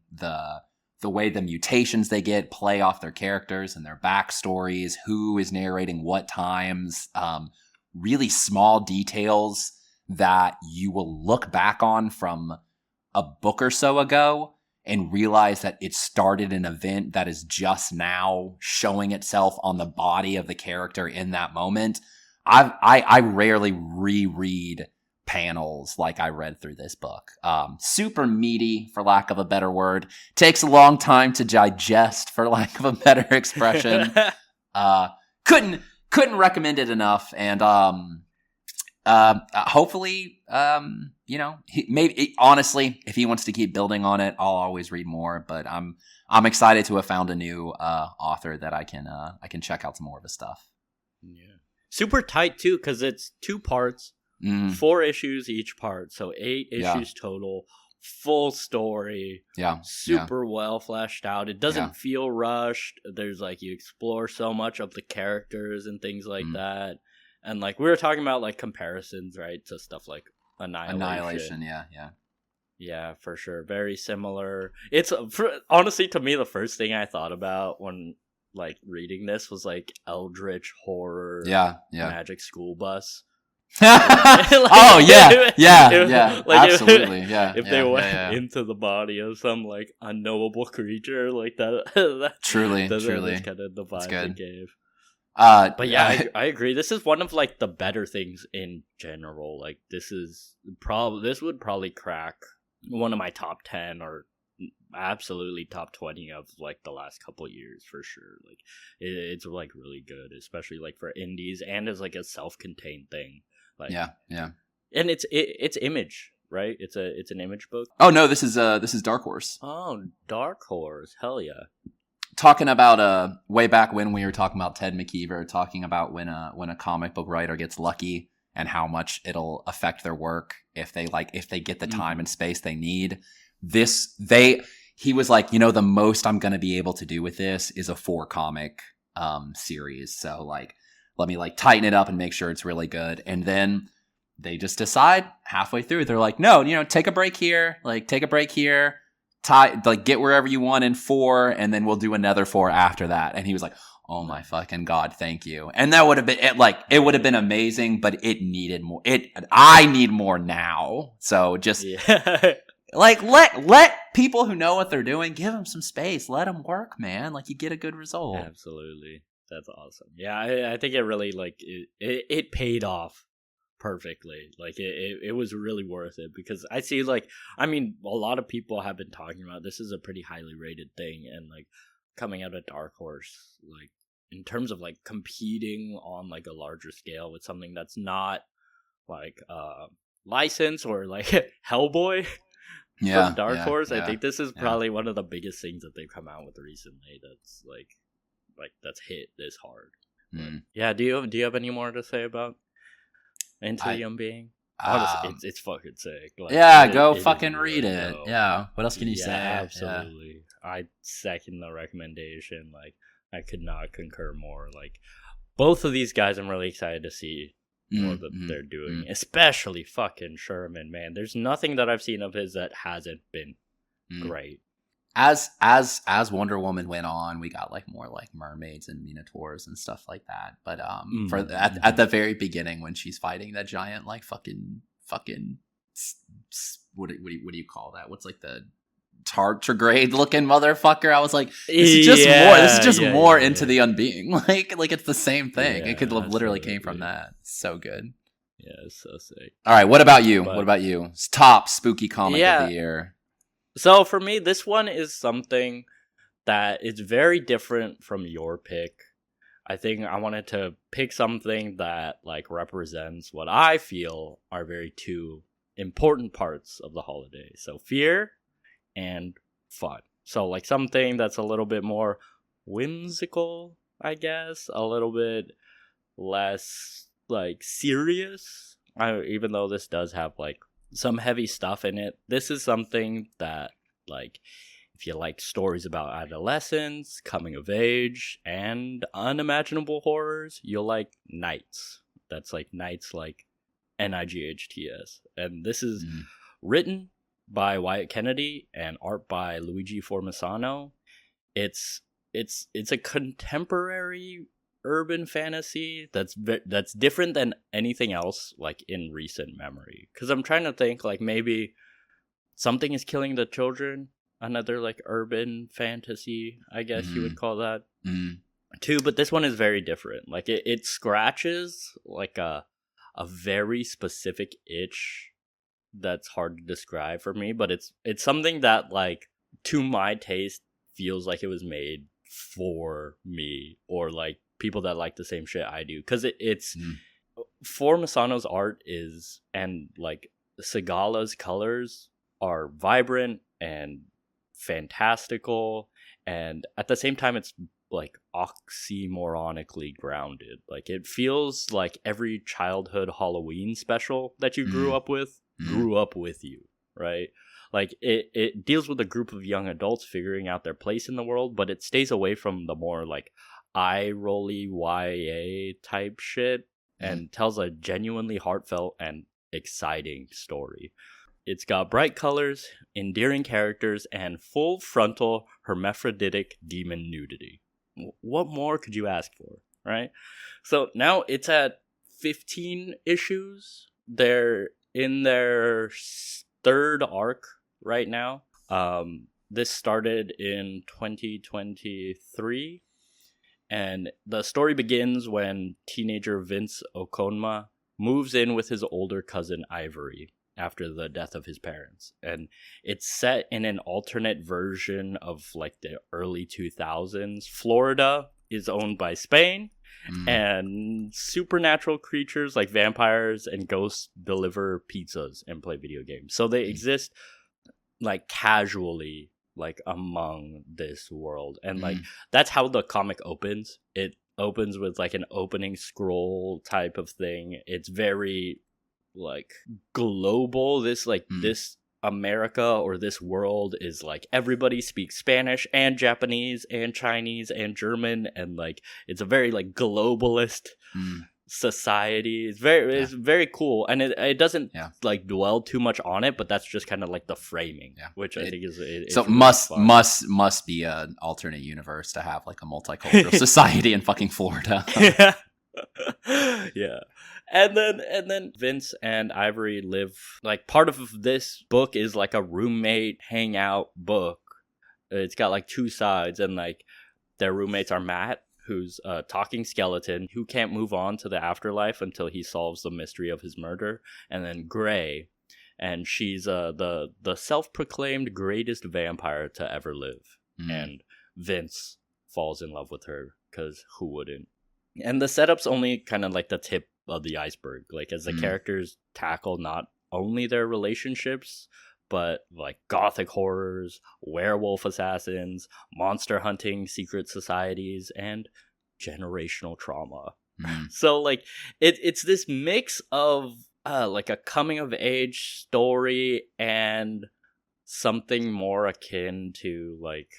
The way the mutations they get play off their characters and their backstories, who is narrating what times, really small details that you will look back on from a book or so ago and realize that it started an event that is just now showing itself on the body of the character in that moment. I rarely reread panels like I read through this book. Super meaty, for lack of a better word. Takes a long time to digest, for lack of a better expression. Couldn't recommend it enough. And hopefully, honestly, if he wants to keep building on it, I'll always read more. But I'm excited to have found a new author that I can check out some more of his stuff. Yeah, super tight too, because it's 2 parts. 4 issues each part, so 8 issues total, full story, super well fleshed out. It doesn't feel rushed. There's like, you explore so much of the characters and things like that, and like we were talking about like comparisons, right, to stuff like Annihilation. Yeah, for sure, very similar. It's honestly, to me, the first thing I thought about when like reading this was like eldritch horror, magic school bus. Oh yeah, like absolutely, if they went into the body of some like unknowable creature like that, truly, that's kind of the vibe it gave. But I agree. This is one of like the better things in general. Like this would probably crack one of my top 10 or absolutely top 20 of like the last couple years for sure. Like it's like really good, especially like for indies and as like a self-contained thing. Like, and it's Image, right? It's an Image book. Oh no, this is Dark Horse. Oh, Dark Horse, hell yeah! Talking about way back when we were talking about Ted McKeever, talking about when a comic book writer gets lucky and how much it'll affect their work if they get the time and space they need. He was like, the most I'm going to be able to do with this is a 4 comic series. So like, let me like tighten it up and make sure it's really good. And then they just decide halfway through, they're like, no, take a break here, get wherever you want in 4, and then we'll do another 4 after that. And he was like, oh my fucking God, thank you. And that would have been it would have been amazing, but it needed more. I need more now. So just like let people who know what they're doing, give them some space, let them work, man. Like you get a good result. Absolutely. That's awesome. Yeah, I think it really like it paid off perfectly. Like it was really worth it because I see like, I mean, a lot of people have been talking about this is a pretty highly rated thing, and like coming out of Dark Horse, like in terms of like competing on like a larger scale with something that's not like licensed or like Hellboy from Dark Horse. I think this is probably one of the biggest things that they've come out with recently that's like that's hit this hard. Yeah, do you have any more to say about Into the Unbeing? Honestly, it's fucking sick. Like, go fucking read it. Yeah, what else can you say? Absolutely. I second the recommendation. Like, I could not concur more. Like, both of these guys, I'm really excited to see what they're doing. Especially fucking Sherman, man. There's nothing that I've seen of his that hasn't been great. as Wonder Woman went on, we got like more like mermaids and minotaurs and stuff like that. But at the very beginning when she's fighting that giant like fucking what do you call that? What's like the tardigrade looking motherfucker? I was like, this is just more. This is just more into the unbeing. Like it's the same thing. It could have literally came from that. So good. Yeah, it's so sick. All right, what about you? What about you? Top spooky comic of the year. So for me, this one is something that is very different from your pick. I think I wanted to pick something that like represents what I feel are very two important parts of the holiday. So fear and fun. So like something that's a little bit more whimsical, I guess, a little bit less like serious. Even though this does have like some heavy stuff in it, this is something that like if you like stories about adolescence, coming of age, and unimaginable horrors, you'll like Nights. That's like Nights like NIGHTS. And this is written by Wyatt Kennedy and art by Luigi Formisano. It's a contemporary urban fantasy that's different than anything else like in recent memory, because I'm trying to think like maybe Something is Killing the Children, another like urban fantasy, I guess you would call that too, but this one is very different. Like it scratches like a very specific itch that's hard to describe for me, but it's something that like to my taste feels like it was made for me or like people that like the same shit I do, because it's Formisano's art is, and like Segala's colors are vibrant and fantastical, and at the same time it's like oxymoronically grounded. Like it feels like every childhood Halloween special that you grew up with you, right? Like it deals with a group of young adults figuring out their place in the world, but it stays away from the more like eye-rolly YA type shit and tells a genuinely heartfelt and exciting story. It's got bright colors, endearing characters, and full frontal hermaphroditic demon nudity. What more could you ask for, right? So now it's at 15 issues. They're in their third arc right now. This started in 2023. And the story begins when teenager Vince Okonma moves in with his older cousin Ivory after the death of his parents. And it's set in an alternate version of like the early 2000s. Florida is owned by Spain, and supernatural creatures like vampires and ghosts deliver pizzas and play video games. So they exist like casually like among this world, and like that's how the comic opens. It opens with like an opening scroll type of thing. It's very like global. This America or this world is like everybody speaks Spanish and Japanese and Chinese and German, and like it's a very like globalist society. It's very cool, and it doesn't like dwell too much on it, but that's just kind of like the framing, which I think is so really must be an alternate universe to have like a multicultural society in fucking Florida. Yeah. And then Vince and Ivory live, like part of this book is like a roommate hangout book. It's got like two sides, and like their roommates are Matt, who's a talking skeleton who can't move on to the afterlife until he solves the mystery of his murder, and then Gray, and she's the self-proclaimed greatest vampire to ever live, and Vince falls in love with her, because who wouldn't? And the setup's only kind of like the tip of the iceberg, like as the characters tackle not only their relationships, but like gothic horrors, werewolf assassins, monster hunting, secret societies, and generational trauma. So like it's this mix of like a coming of age story and something more akin to like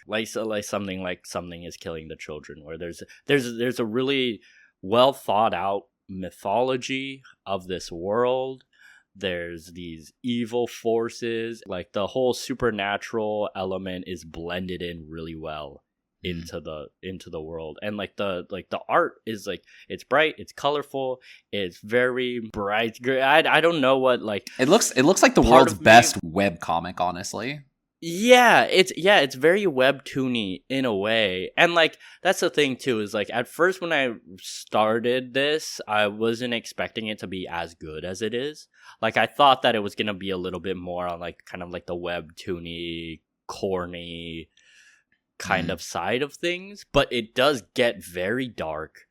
something like Something is Killing the Children, where there's a really well thought out mythology of this world. there's these evil forces. Like the whole supernatural element is blended in really well into the world, and like the art is like, it's bright, it's colorful, it's very bright. I don't know what, like, it looks like the world's best web comic, honestly. It's very webtoony in a way. And like that's the thing too, is like at first when I started this, I wasn't expecting it to be as good as it is. Like I thought that it was gonna be a little bit more on like kind of like the webtoony, corny kind of side of things, but it does get very dark.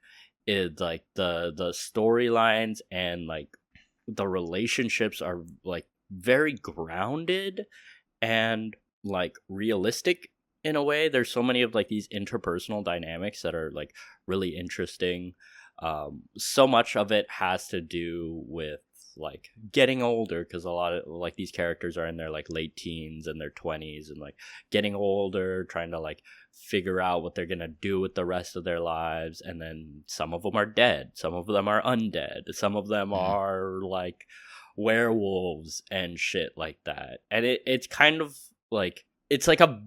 It like the storylines and like the relationships are like very grounded and like realistic in a way. There's so many of like these interpersonal dynamics that are like really interesting. So much of it has to do with like getting older, because a lot of like these characters are in their like late teens and their 20s, and like getting older, trying to like figure out what they're gonna do with the rest of their lives. And then some of them are dead, some of them are undead, some of them are like werewolves and shit like that. And it's kind of like, it's like a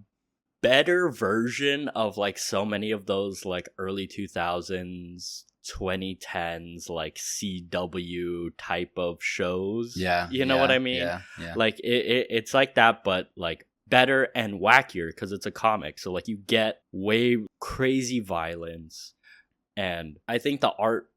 better version of like so many of those like early 2000s 2010s like CW type of shows. You know what I mean? Like it's like that, but like better and wackier, because it's a comic. So like you get way crazy violence, and I think the art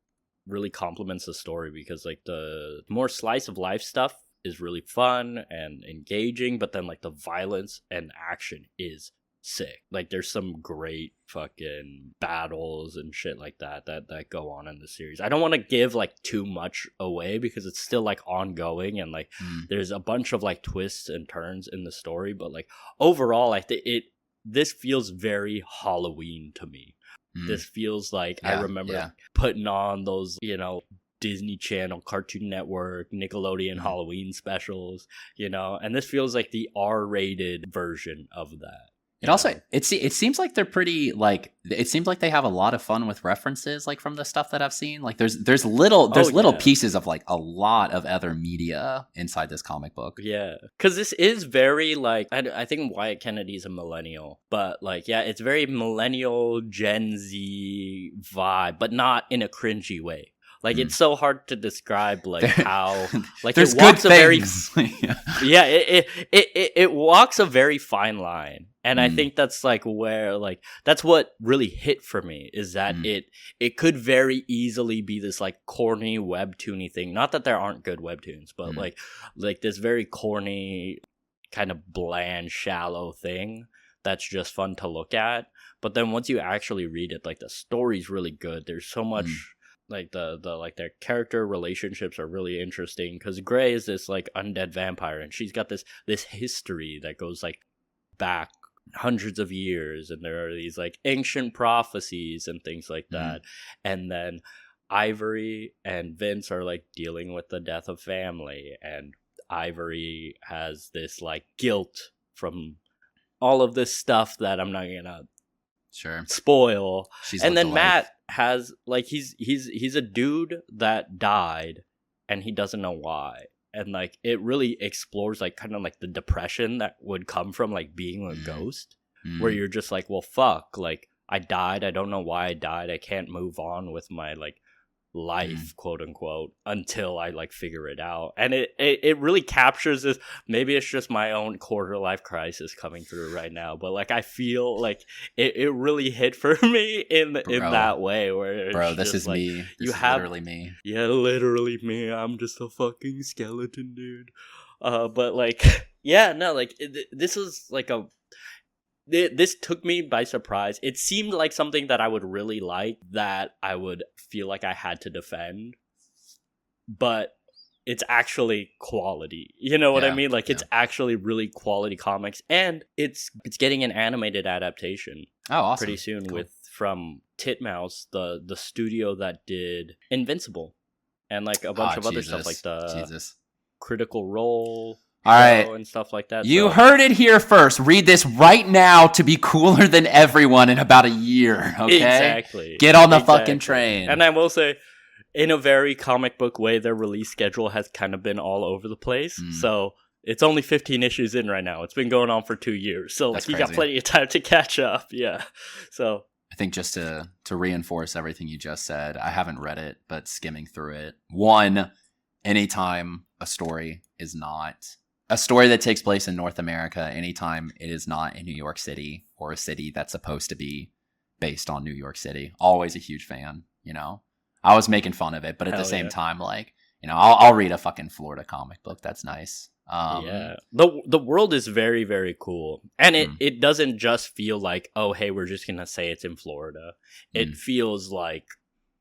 really complements the story, because like the more slice of life stuff is really fun and engaging, but then like the violence and action is sick. Like there's some great fucking battles and shit like that go on in the series. I don't want to give like too much away, because it's still like ongoing, and like there's a bunch of like twists and turns in the story, but like overall I think this feels very Halloween to me. This feels like, I remember putting on those, you know, Disney Channel, Cartoon Network, Nickelodeon Halloween specials, you know, and this feels like the R-rated version of that. It also, it seems like they're pretty, like, it seems like they have a lot of fun with references, like, from the stuff that I've seen. Like, there's little pieces of, like, a lot of other media inside this comic book. Yeah, because this is very, like, I think Wyatt Kennedy's a millennial, but, like, yeah, it's very millennial, Gen Z vibe, but not in a cringy way. Like, it's so hard to describe, like, how, like, there's it walks good things. It walks a very fine line. And I think that's, like, where, like, that's what really hit for me, is that it could very easily be this, like, corny webtoony thing. Not that there aren't good webtoons, but, like this very corny, kind of bland, shallow thing that's just fun to look at. But then once you actually read it, like, the story's really good. There's so much... Like the like their character relationships are really interesting, because Grey is this like undead vampire, and she's got this history that goes like back hundreds of years, and there are these like ancient prophecies and things like that. And then Ivory and Vince are like dealing with the death of family, and Ivory has this like guilt from all of this stuff that I'm not gonna spoil. And then Matt has like he's a dude that died, and he doesn't know why. And like it really explores like kind of like the depression that would come from like being a ghost, where you're just like, well, fuck, like I died, I don't know why I died, I can't move on with my like life, quote unquote, until I like figure it out. And it really captures this. Maybe it's just my own quarter life crisis coming through right now, but like I feel like it really hit for me in that way, where it's this is like, me. This is literally me. Yeah, literally me. I'm just a fucking skeleton dude. But like yeah, no, like this is like this took me by surprise. It seemed like something that I would really like, that I would feel like I had to defend. But it's actually quality. You know what I mean? Like, it's actually really quality comics. And it's getting an animated adaptation. Oh, awesome. Pretty soon from Titmouse, the studio that did Invincible. And, like, a bunch of other stuff, like the Critical Role... All right, and stuff like that. You heard it here first. Read this right now to be cooler than everyone in about a year. Okay, exactly. Get on the fucking train. And I will say, in a very comic book way, their release schedule has kind of been all over the place. So it's only 15 issues in right now. It's been going on for 2 years. So like, you got plenty of time to catch up. Yeah. So I think just to reinforce everything you just said, I haven't read it, but skimming through it. One, anytime a story is not a story that takes place in North America, anytime it is not in New York City or a city that's supposed to be based on New York City, always a huge fan, you know? I was making fun of it, but at the same time, like, you know, I'll read a fucking Florida comic book. That's nice. Yeah, the world is very, very cool, and it doesn't just feel like, oh, hey, we're just gonna say it's in Florida. It feels like,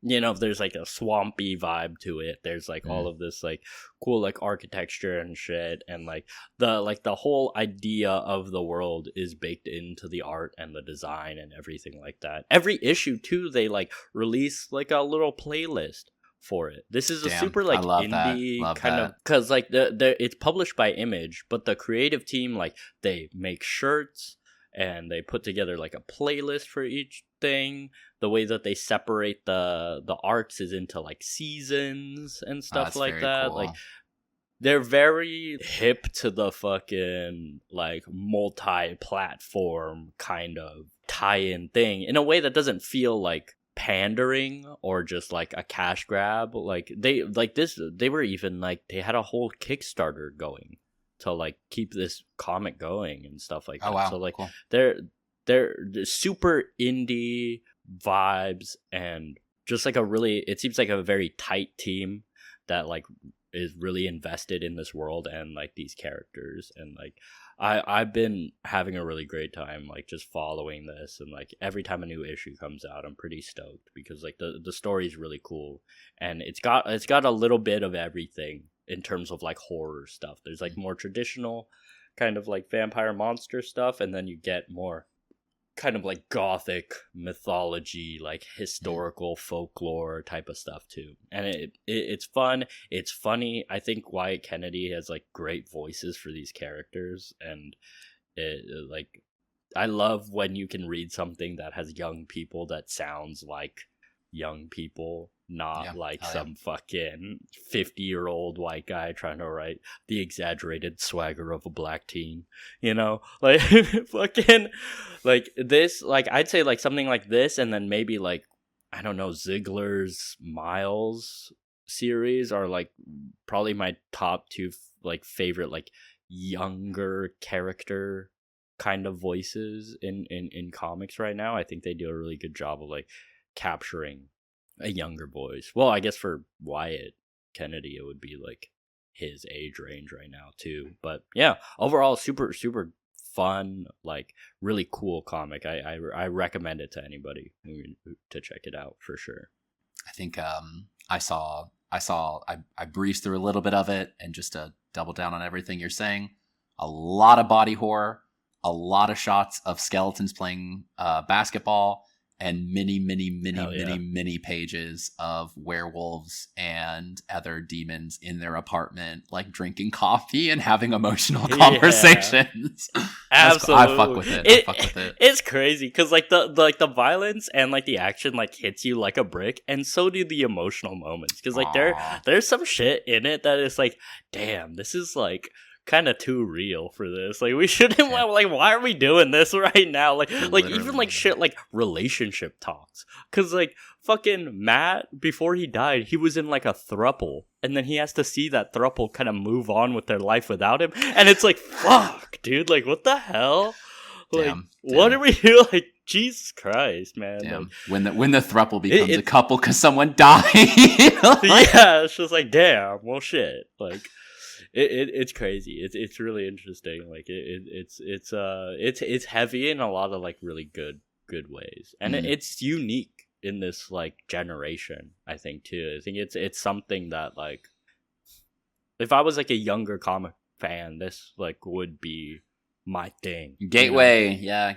you know, there's like a swampy vibe to it. There's like all of this like cool like architecture and shit, and like the whole idea of the world is baked into the art and the design and everything like that. Every issue too, they like release like a little playlist for it. This is a super like indie kind of, because like the it's published by Image, but the creative team, like, they make shirts and they put together like a playlist for each thing. The way that they separate the arts is into like seasons and stuff like that. Cool. Like, they're very hip to the fucking like multi-platform kind of tie-in thing in a way that doesn't feel like pandering or just like a cash grab. Like, they were even like, they had a whole Kickstarter going to like keep this comic going and stuff like that. Wow. So like, cool. they're super indie vibes, and just like it seems like a very tight team that like is really invested in this world and like these characters. And like, I've been having a really great time like just following this, and like every time a new issue comes out, I'm pretty stoked because like the story is really cool, and it's got a little bit of everything in terms of like horror stuff. There's like more traditional kind of like vampire monster stuff, and then you get more kind of like gothic mythology, like historical folklore type of stuff too. And it's fun, it's funny. I think Wyatt Kennedy has like great voices for these characters, and like, I love when you can read something that has young people that sounds like young people, not some fucking 50-year-old white guy trying to write the exaggerated swagger of a black teen, you know? Like, fucking, like, this, like, I'd say, like, something like this, and then maybe, like, I don't know, Ziegler's Miles series are, like, probably my top two, like, favorite, like, younger character kind of voices in comics right now. I think they do a really good job of, like, capturing a younger voice. Well, I guess for Wyatt Kennedy, it would be like his age range right now too. But yeah, overall, super fun, like really cool comic. I recommend it to anybody to check it out for sure. I think I breezed through a little bit of it, and just to double down on everything you're saying, a lot of body horror, a lot of shots of skeletons playing basketball, and many pages of werewolves and other demons in their apartment, like drinking coffee and having emotional conversations. Absolutely. I fuck with it. It's crazy because like the violence and like the action like hits you like a brick, and so do the emotional moments, because like there's some shit in it that is like, damn, this is like kind of too real for this. Like, we shouldn't. Like, why are we doing this right now? Like even like shit like relationship talks. Cause like fucking Matt, before he died, he was in like a throuple, and then he has to see that throuple kind of move on with their life without him, and it's like, fuck, dude. Like, what the hell? Like, what are we doing? Like, Jesus Christ, man. Damn. Like, when the throuple becomes a couple because someone died. Yeah, it's just like, damn. Well, shit. Like, it's crazy. It's really interesting. Like, it's heavy in a lot of like really good ways, and it's unique in this like generation. I think too. I think it's something that like, if I was like a younger comic fan, this like would be my thing. Gateway, you know?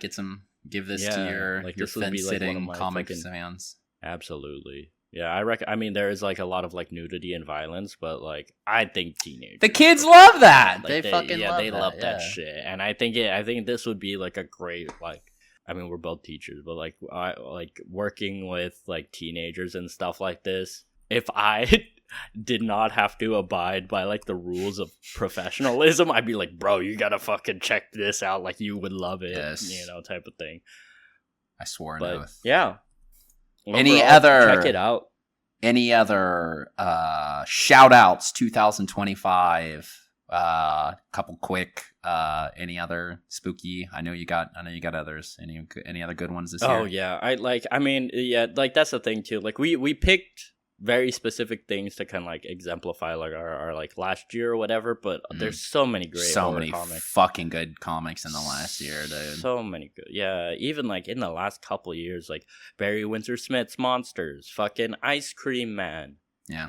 Give this to your like, your fence-sitting like comics fans. Absolutely. Yeah, I mean, there is like a lot of like nudity and violence, but like, I think teenagers, the kids love that. Like, they fucking love that shit. And I think this would be like a great, like, I mean, we're both teachers, but like, working with like teenagers and stuff like this, if I did not have to abide by like the rules of professionalism, I'd be like, bro, you gotta fucking check this out. Like, you would love it, type of thing. I swore an But oath. yeah. Any Overall, other? check it out. Any other shout outs 2025? Couple quick. Any other spooky? I know you got others. Any other good ones this year? Oh yeah, like that's the thing too. Like we picked very specific things to kind of like exemplify like our like last year or whatever. But there's so many great, comics. Fucking good comics in the last year, dude. So many good, yeah. Even like in the last couple years, like Barry Windsor Smith's Monsters, fucking Ice Cream Man,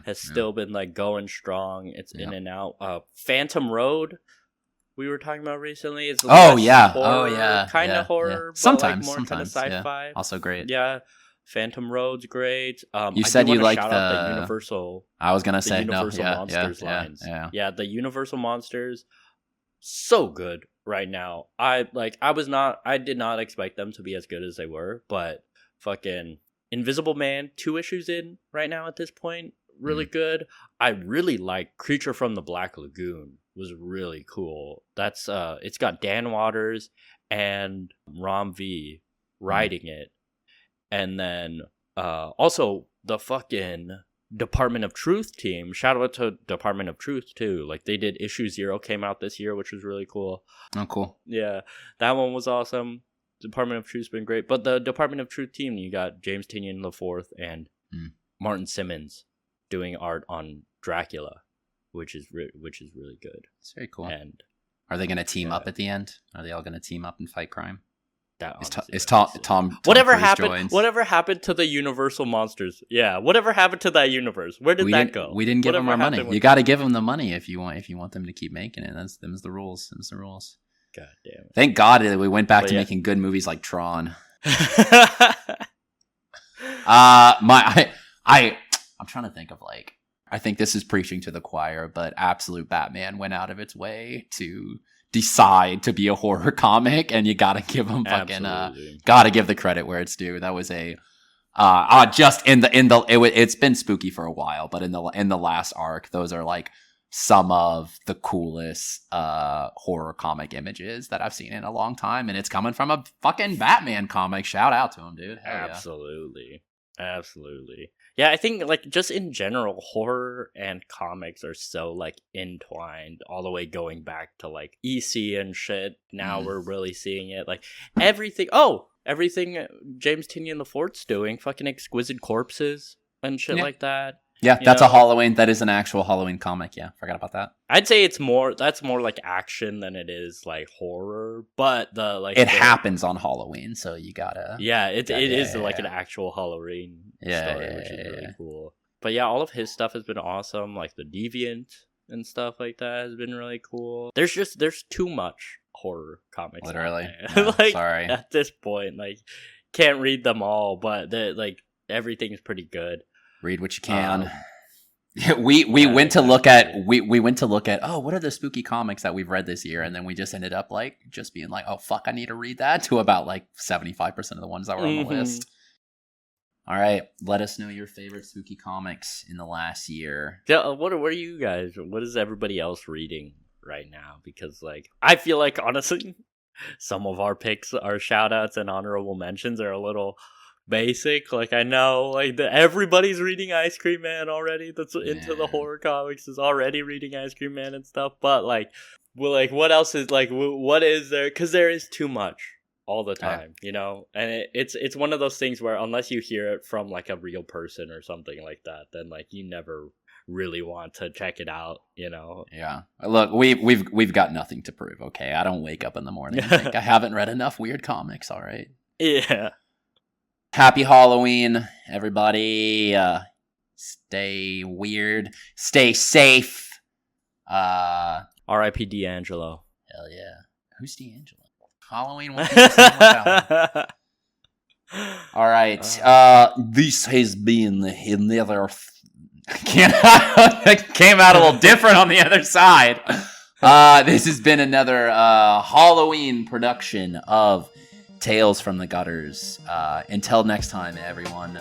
has still been like going strong. It's in and out. Phantom Road, we were talking about recently. It's horror, kind of horror, but sometimes like more kind of sci-fi. Yeah. Also great. Yeah. Phantom Road's great. You said you like the Universal. I was gonna say Universal Monsters lines. Yeah, the Universal Monsters, so good right now. I did not expect them to be as good as they were, but fucking Invisible Man 2 issues in right now at this point, really good. I really like Creature from the Black Lagoon. Was really cool. That's it's got Dan Waters and Ram V writing it. And then also the fucking Department of Truth team. Shout out to Department of Truth too. Like they did issue 0 came out this year, which was really cool. Oh, cool. Yeah, that one was awesome. Department of Truth's been great. But the Department of Truth team, you got James Tynion IV and Martin Simmons doing art on Dracula, which is really good. It's very cool. And are they going to team up at the end? Are they all going to team up and fight crime? Is Tom whatever Cruise happened? joins? Whatever happened to the Universal Monsters? Yeah, whatever happened to that universe? Where did that go? We didn't give them our money. You got to give them the money if you want them to keep making it. Them's the rules. Them's the rules. God damn it! Thank God that we went back to making good movies like Tron. I'm trying to think of like. I think this is preaching to the choir, but Absolute Batman went out of its way to decide to be a horror comic, and you gotta give them fucking gotta give the credit where it's due. That was a just it's been spooky for a while, but in the last arc, those are like some of the coolest horror comic images that I've seen in a long time, and it's coming from a fucking Batman comic. Shout out to him, dude. Hell absolutely. Yeah, I think like just in general, horror and comics are so like entwined, all the way going back to like EC and shit. Now we're really seeing it, like everything. Everything James Tynion IV's doing, fucking Exquisite Corpses and shit like that. Yeah, that's a Halloween. That is an actual Halloween comic. Yeah, forgot about that. I'd say that's more like action than it is like horror. But it happens on Halloween, so you gotta. Yeah, it is like an actual Halloween story, which is really cool. But yeah, all of his stuff has been awesome. Like the Deviant and stuff like that has been really cool. There's too much horror comics. Literally, sorry. At this point, like can't read them all, but like everything's pretty good. Read what you can. We went to look at what are the spooky comics that we've read this year, and then we just ended up like just being like, oh fuck, I need to read that, to about like 75% of the ones that were on the list. All right, let us know your favorite spooky comics in the last year. Yeah, what are you guys? What is everybody else reading right now? Because like I feel like honestly, some of our picks, our shout outs and honorable mentions are a little basic. Like I know like everybody's reading Ice Cream Man already, that's into the horror comics is already reading Ice Cream Man and stuff, but like what else is like, what is there, because there is too much all the time, and it's one of those things where unless you hear it from like a real person or something like that, then like you never really want to check it out, Yeah, look, we've got nothing to prove. Okay, I don't wake up in the morning and think I haven't read enough weird comics. All right. Yeah. Happy Halloween, everybody. Stay weird. Stay safe. R.I.P. D'Angelo. Hell yeah. Who's D'Angelo? Halloween. All right. This has been another. Came out a little different on the other side. This has been another Halloween production of Tales from the Gutters. Until next time, everyone,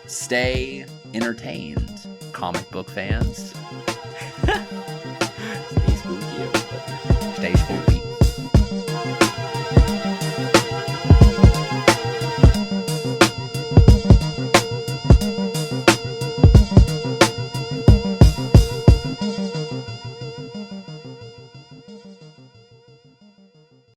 stay entertained, comic book fans.